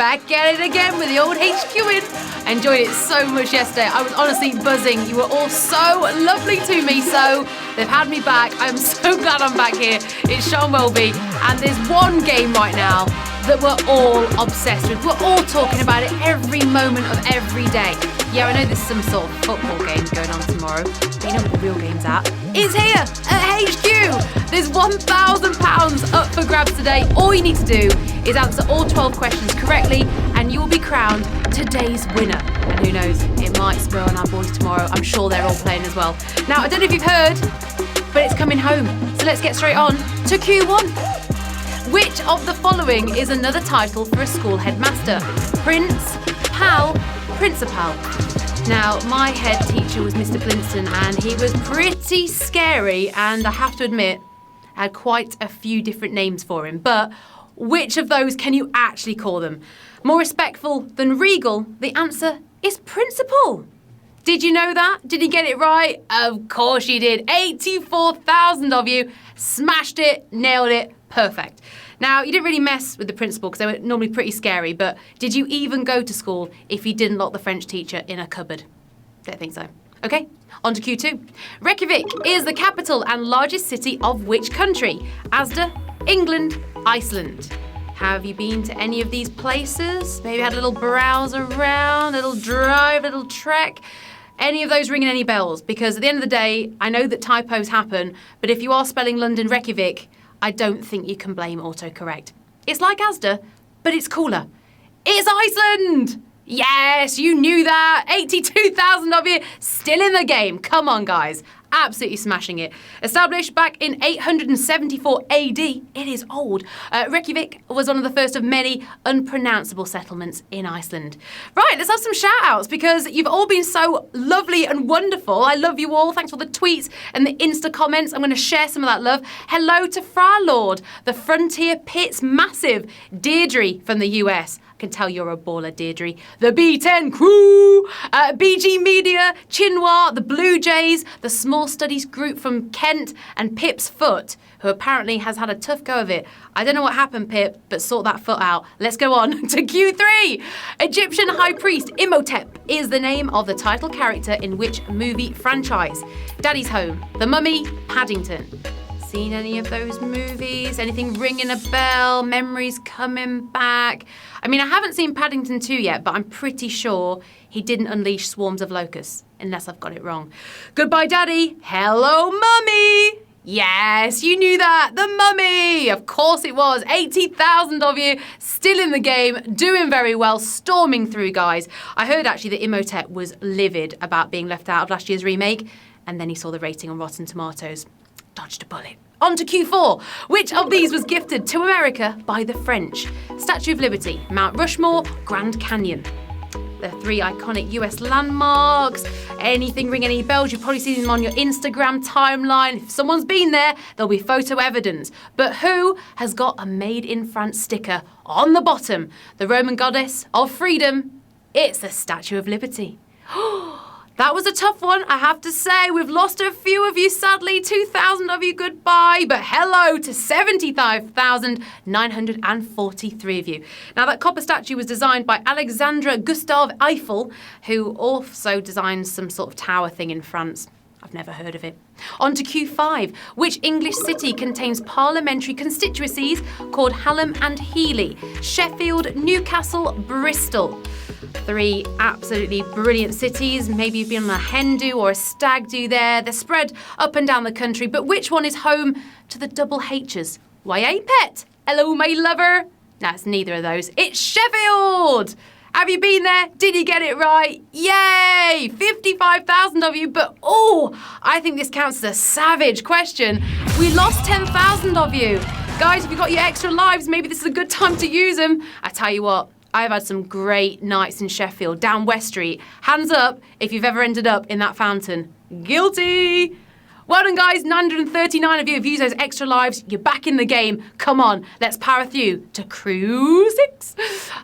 back at it again with the old HQing. I enjoyed it so much yesterday. I was honestly buzzing. You were all so lovely to me, so they've had me back. I'm so glad I'm back here. It's Sian Welby, and there's one game right now that we're all obsessed with. We're all talking about it every moment of every day. Yeah, I know there's some sort of football game going on tomorrow, but you know what the real game's at? It's here at HQ. There's £1,000 up for grabs today. All you need to do is answer all 12 questions correctly, and you will be crowned today's winner. And who knows, it might spur on our boys tomorrow. I'm sure they're all playing as well. Now, I don't know if you've heard, but it's coming home. So let's get straight on to Q1. Which of the following is another title for a school headmaster? Prince, Pal, Principal. Now, my head teacher was Mr. Blinston, and he was pretty scary, and I have to admit, I had quite a few different names for him. But which of those can you actually call them? More respectful than regal, the answer is Principal. Did you know that? Did you get it right? Of course you did. 84,000 of you smashed it, nailed it, perfect. Now, you didn't really mess with the principal because they were normally pretty scary, but did you even go to school if you didn't lock the French teacher in a cupboard? Don't think so. Okay, on to Q2. Reykjavik is the capital and largest city of which country? Asda, England, Iceland. Have you been to any of these places? Maybe had a little browse around, a little drive, a little trek? Any of those ringing any bells? Because at the end of the day, I know that typos happen, but if you are spelling London Reykjavik, I don't think you can blame autocorrect. It's like Asda, but it's cooler. It's Iceland! Yes, you knew that. 82,000 of you still in the game. Come on, guys. Absolutely smashing it. Established back in 874 AD, it is old, Reykjavik was one of the first of many unpronounceable settlements in Iceland. Right, let's have some shout-outs because you've all been so lovely and wonderful. I love you all. Thanks for the tweets and the Insta comments. I'm going to share some of that love. Hello to Fralord, the Frontier Pits Massive, Deirdre from the US. I can tell you're a baller, Deirdre. The B10 crew, BG Media, Chinua, the Blue Jays, the Small Studies group from Kent, and Pip's foot, who apparently has had a tough go of it. I don't know what happened, Pip, but sort that foot out. Let's go on to Q3. Egyptian High Priest Imhotep is the name of the title character in which movie franchise? Daddy's Home, The Mummy, Paddington. Seen any of those movies? Anything ringing a bell? Memories coming back? I mean, I haven't seen Paddington 2 yet, but I'm pretty sure he didn't unleash swarms of locusts, unless I've got it wrong. Goodbye, Daddy. Hello, Mummy. Yes, you knew that. The Mummy. Of course it was. 80,000 of you still in the game, doing very well, storming through, guys. I heard actually that Imhotep was livid about being left out of last year's remake, and then he saw the rating on Rotten Tomatoes. Dodged a bullet. On to Q4. Which of these was gifted to America by the French? Statue of Liberty, Mount Rushmore, Grand Canyon. The three iconic US landmarks. Anything ring any bells? You've probably seen them on your Instagram timeline. If someone's been there, there'll be photo evidence. But who has got a Made in France sticker on the bottom? The Roman goddess of freedom. It's the Statue of Liberty. That was a tough one, I have to say. We've lost a few of you, sadly. 2,000 of you, goodbye. But hello to 75,943 of you. Now, that copper statue was designed by Alexandre Gustave Eiffel, who also designed some sort of tower thing in France. I've never heard of it. On to Q5. Which English city contains parliamentary constituencies called Hallam and Healy? Sheffield, Newcastle, Bristol. Three absolutely brilliant cities. Maybe you've been on a hen do or a stag do there. They're spread up and down the country. But which one is home to the double H's? YA Pet. Hello, my lover. No, it's neither of those. It's Sheffield. Have you been there? Did you get it right? Yay! 55,000 of you, but I think this counts as a savage question. We lost 10,000 of you. Guys, if you've got your extra lives, maybe this is a good time to use them. I tell you what, I've had some great nights in Sheffield, down West Street. Hands up if you've ever ended up in that fountain. Guilty! Well done, guys. 939 of you have used those extra lives. You're back in the game. Come on, let's power through to Crew 6.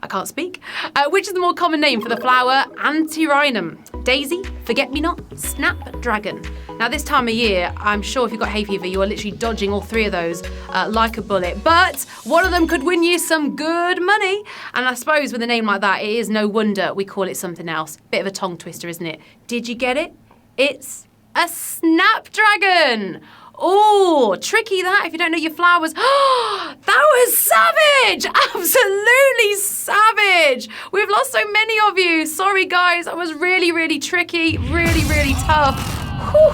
I can't speak. Which is the more common name for the flower Antirrhinum? Daisy, Forget-Me-Not, Snapdragon. Now, this time of year, I'm sure if you've got hay fever, you are literally dodging all three of those like a bullet. But one of them could win you some good money. And I suppose with a name like that, it is no wonder we call it something else. Bit of a tongue twister, isn't it? Did you get it? It's a Snapdragon. Oh, tricky that if you don't know your flowers. That was savage! Absolutely savage! We've lost so many of you. Sorry, guys. That was really, really tricky. Really, really tough. Whew.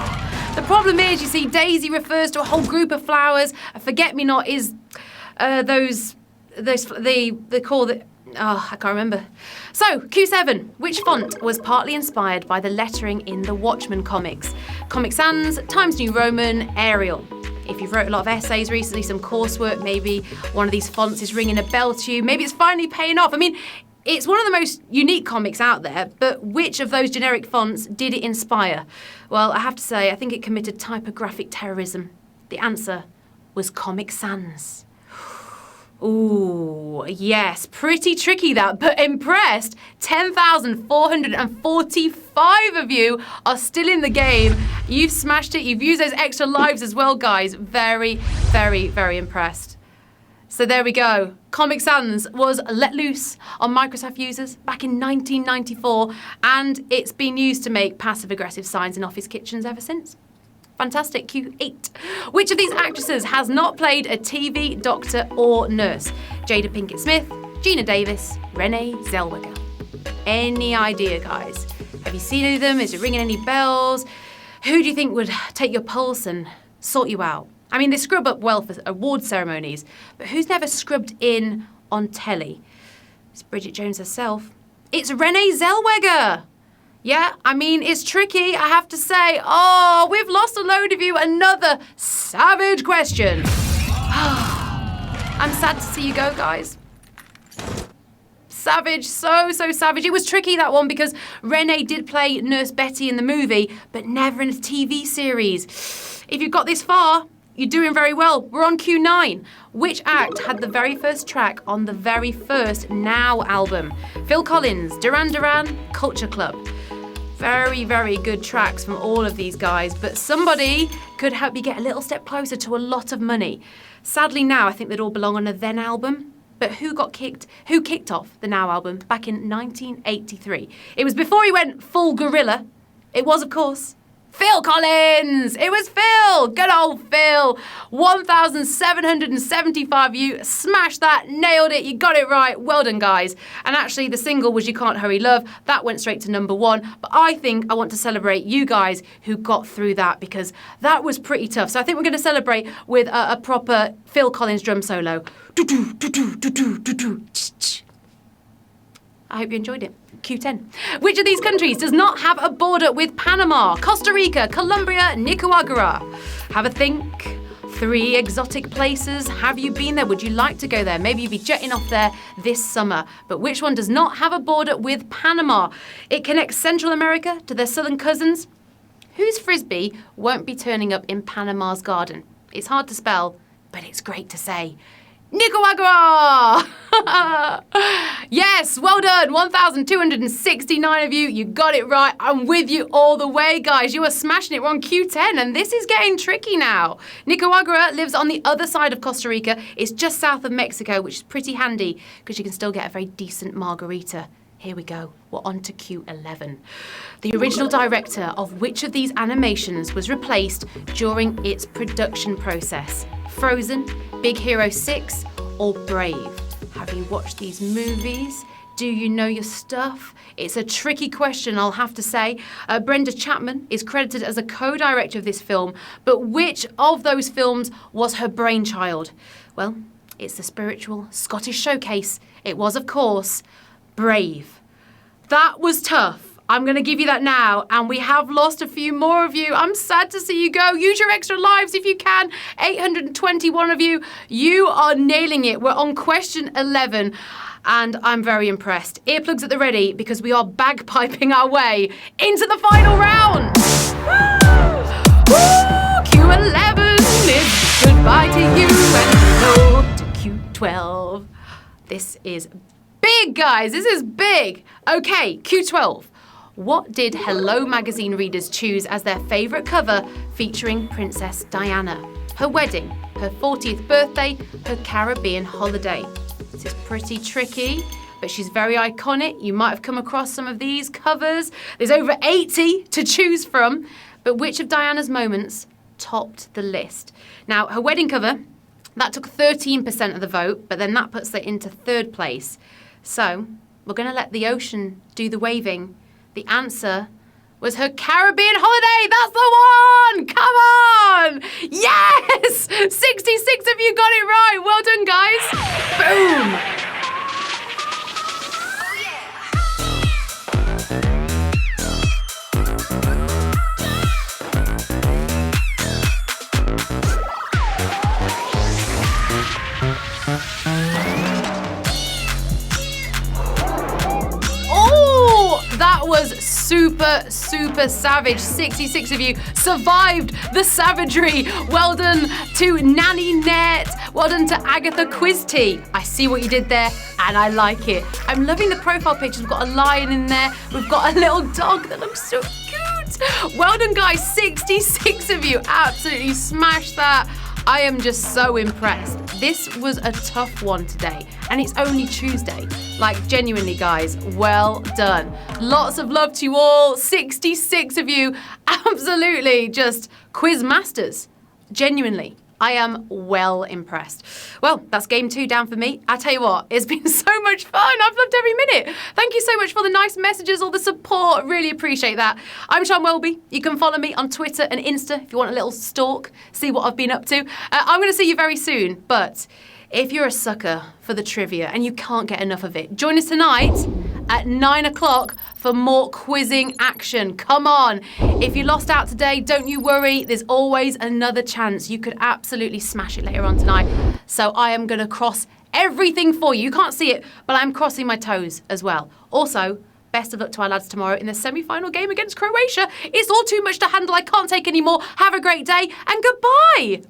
The problem is, you see, Daisy refers to a whole group of flowers. A Forget-Me-Not is they call the... Oh, I can't remember. So, Q7. Which font was partly inspired by the lettering in the Watchmen comics? Comic Sans, Times New Roman, Arial. If you've wrote a lot of essays recently, some coursework, maybe one of these fonts is ringing a bell to you. Maybe it's finally paying off. I mean, it's one of the most unique comics out there, but which of those generic fonts did it inspire? Well, I have to say, I think it committed typographic terrorism. The answer was Comic Sans. Ooh, yes, pretty tricky that, but impressed. 10,445 of you are still in the game. You've smashed it. You've used those extra lives as well, guys. Very, very, very impressed. So there we go. Comic Sans was let loose on Microsoft users back in 1994, and it's been used to make passive-aggressive signs in office kitchens ever since. Fantastic. Q8. Which of these actresses has not played a TV doctor or nurse? Jada Pinkett Smith, Gina Davis, Renee Zellweger. Any idea, guys? Have you seen any of them? Is it ringing any bells? Who do you think would take your pulse and sort you out? I mean, they scrub up well for award ceremonies, but who's never scrubbed in on telly? It's Bridget Jones herself. It's Renee Zellweger. Yeah, I mean, it's tricky, I have to say. Oh, we've lost a load of you. Another savage question. I'm sad to see you go, guys. Savage, so savage. It was tricky, that one, because Renee did play Nurse Betty in the movie, but never in a TV series. If you've got this far, you're doing very well. We're on Q9. Which act had the very first track on the very first Now album? Phil Collins, Duran Duran, Culture Club. Very, very good tracks from all of these guys, but somebody could help you get a little step closer to a lot of money. Sadly now, I think they'd all belong on a Then album. But who kicked off the Now album back in 1983? It was before he went full gorilla. It was, of course, Phil Collins! It was Phil! Good old Phil! 1,775 of you smashed that, nailed it, you got it right. Well done, guys. And actually, the single was You Can't Hurry Love. That went straight to #1. But I think I want to celebrate you guys who got through that, because that was pretty tough. So I think we're going to celebrate with a proper Phil Collins drum solo. I hope you enjoyed it. Q10. Which of these countries does not have a border with Panama? Costa Rica, Colombia, Nicaragua. Have a think. 3 exotic places. Have you been there? Would you like to go there? Maybe you'll be jetting off there this summer. But which one does not have a border with Panama? It connects Central America to their southern cousins. Whose frisbee won't be turning up in Panama's garden? It's hard to spell, but it's great to say. Nicaragua! Yes, well done. 1,269 of you. You got it right. I'm with you all the way, guys. You are smashing it. We're on Q10, and this is getting tricky now. Nicaragua lives on the other side of Costa Rica. It's just south of Mexico, which is pretty handy because you can still get a very decent margarita. Here we go. We're on to Q11. The original director of which of these animations was replaced during its production process? Frozen, Big Hero 6, or Brave? Have you watched these movies? Do you know your stuff? It's a tricky question, I'll have to say. Brenda Chapman is credited as a co-director of this film, but which of those films was her brainchild? Well, it's the spiritual Scottish showcase. It was, of course, Brave. That was tough. I'm going to give you that now, and we have lost a few more of you. I'm sad to see you go. Use your extra lives if you can. 821 of you. You are nailing it. We're on question 11, and I'm very impressed. Earplugs at the ready, because we are bagpiping our way into the final round. Woo! Woo! Q11. It's goodbye to you and hello to Q12. This is big, guys. This is big. Okay, Q12. What did Hello magazine readers choose as their favourite cover featuring Princess Diana? Her wedding, her 40th birthday, her Caribbean holiday. This is pretty tricky, but she's very iconic. You might have come across some of these covers. There's over 80 to choose from, but which of Diana's moments topped the list? Now, her wedding cover, that took 13% of the vote, but then that puts it into third place. So, we're going to let the ocean do the waving. The answer was her Caribbean holiday. That's the one! Come on! Yes! 66 of you got it right. Well done, guys. Boom! That was super savage. 66 of you survived the savagery. Well done to Nanny Net. Well done to Agatha Quizty. I see what you did there and I like it. I'm loving the profile pictures. We've got a lion in there. We've got a little dog that looks so cute. Well done, guys. 66 of you absolutely smashed that. I am just so impressed. This was a tough one today, and it's only Tuesday. Like, genuinely, guys, well done. Lots of love to you all. 66 of you, absolutely just quiz masters. Genuinely, I am well impressed. Well, that's game 2 down for me. I tell you what, it's been so much fun. I've loved every minute. Thank you so much for the nice messages, all the support. Really appreciate that. I'm Sian Welby. You can follow me on Twitter and Insta if you want a little stalk, see what I've been up to. I'm going to see you very soon, but if you're a sucker for the trivia and you can't get enough of it, join us tonight at 9 o'clock for more quizzing action. Come on. If you lost out today, don't you worry. There's always another chance. You could absolutely smash it later on tonight. So I am going to cross everything for you. You can't see it, but I'm crossing my toes as well. Also, best of luck to our lads tomorrow in the semi-final game against Croatia. It's all too much to handle. I can't take any more. Have a great day and goodbye.